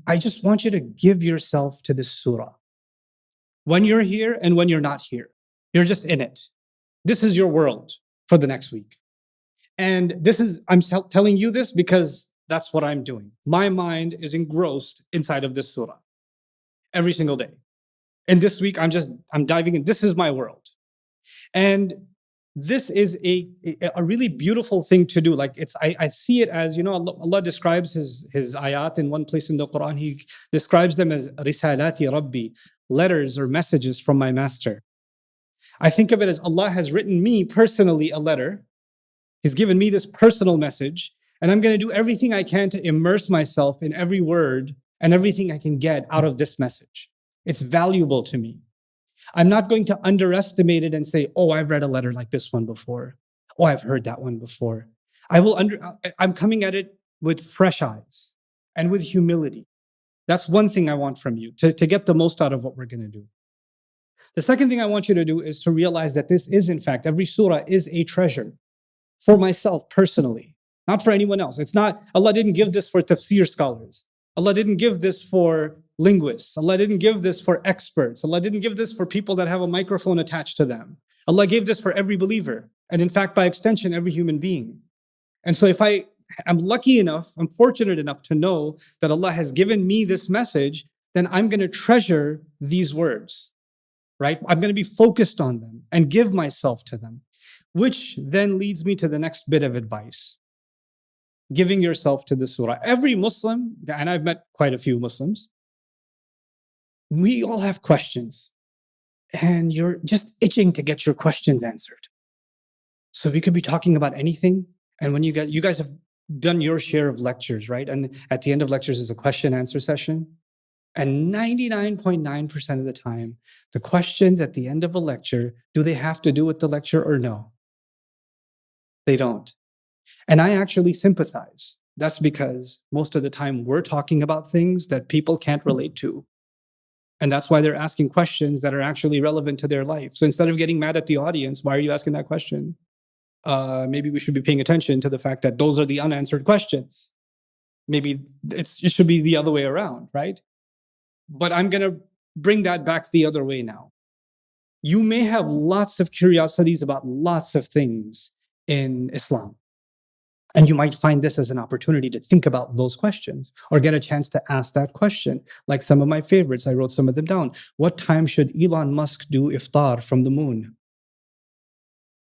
I just want you to give yourself to this surah. When you're here and when you're not here, you're just in it. This is your world for the next week. And I'm telling you this because that's what I'm doing. My mind is engrossed inside of this surah every single day. And this week, I'm diving in. This is my world. And this is a really beautiful thing to do. Like I see it as, Allah describes his ayat in one place in the Qur'an. He describes them as risalati Rabbi, letters or messages from my master. I think of it as Allah has written me personally a letter. He's given me this personal message, and I'm going to do everything I can to immerse myself in every word and everything I can get out of this message. It's valuable to me. I'm not going to underestimate it and say, oh, I've read a letter like this one before. Oh, I've heard that one before. I'm coming at it with fresh eyes and with humility. That's one thing I want from you, to get the most out of what we're going to do. The second thing I want you to do is to realize that this is, in fact, every surah is a treasure for myself personally, not for anyone else. It's not, Allah didn't give this for tafsir scholars. Allah didn't give this for linguists. Allah didn't give this for experts. Allah didn't give this for people that have a microphone attached to them. Allah gave this for every believer. And in fact, by extension, every human being. And so if I'm lucky enough, I'm fortunate enough to know that Allah has given me this message, then I'm going to treasure these words, right? I'm going to be focused on them and give myself to them, which then leads me to the next bit of advice. Giving yourself to the surah. Every Muslim, and I've met quite a few Muslims, we all have questions. And you're just itching to get your questions answered. So we could be talking about anything. And when you guys have done your share of lectures, right? And at the end of lectures is a question answer session. And 99.9% of the time, the questions at the end of a lecture, do they have to do with the lecture or no? They don't. And I actually sympathize. That's because most of the time we're talking about things that people can't relate to. And that's why they're asking questions that are actually relevant to their life. So instead of getting mad at the audience, why are you asking that question? Maybe we should be paying attention to the fact that those are the unanswered questions. Maybe it should be the other way around, right? But I'm going to bring that back the other way now. You may have lots of curiosities about lots of things in Islam. And you might find this as an opportunity to think about those questions or get a chance to ask that question. Like some of my favorites, I wrote some of them down. What time should Elon Musk do iftar from the moon?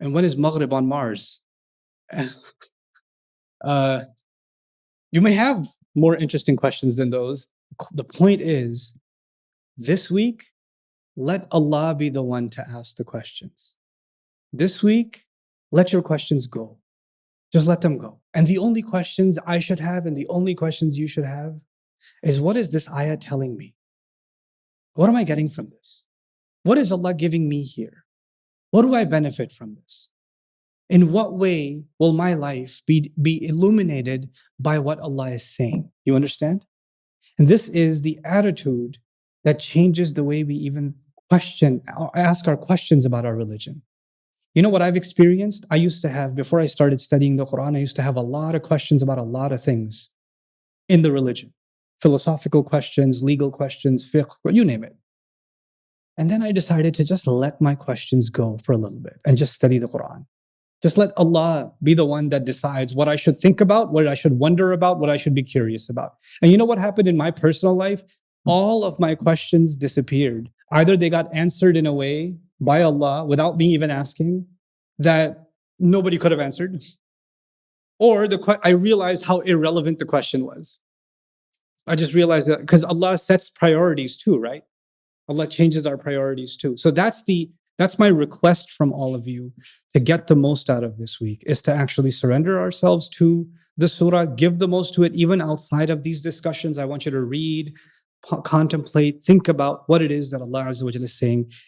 And when is Maghrib on Mars? You may have more interesting questions than those. The point is, this week, let Allah be the one to ask the questions. This week, let your questions go. Just let them go. And the only questions I should have and the only questions you should have is, what is this ayah telling me? What am I getting from this? What is Allah giving me here? What do I benefit from this? In what way will my life be illuminated by what Allah is saying? You understand? And this is the attitude that changes the way we even ask our questions about our religion. You know what I've experienced? I used to have, before I started studying the Qur'an, I used to have a lot of questions about a lot of things in the religion. Philosophical questions, legal questions, fiqh, you name it. And then I decided to just let my questions go for a little bit and just study the Qur'an. Just let Allah be the one that decides what I should think about, what I should wonder about, what I should be curious about. And you know what happened in my personal life? All of my questions disappeared. Either they got answered in a way by Allah without me even asking that nobody could have answered, or I realized how irrelevant the question was. I just realized that because Allah sets priorities too, right? Allah changes our priorities too. So that's my request from all of you to get the most out of this week, is to actually surrender ourselves to the surah, give the most to it, even outside of these discussions. I want you to read, contemplate, think about what it is that Allah Azza wa Jalla is saying,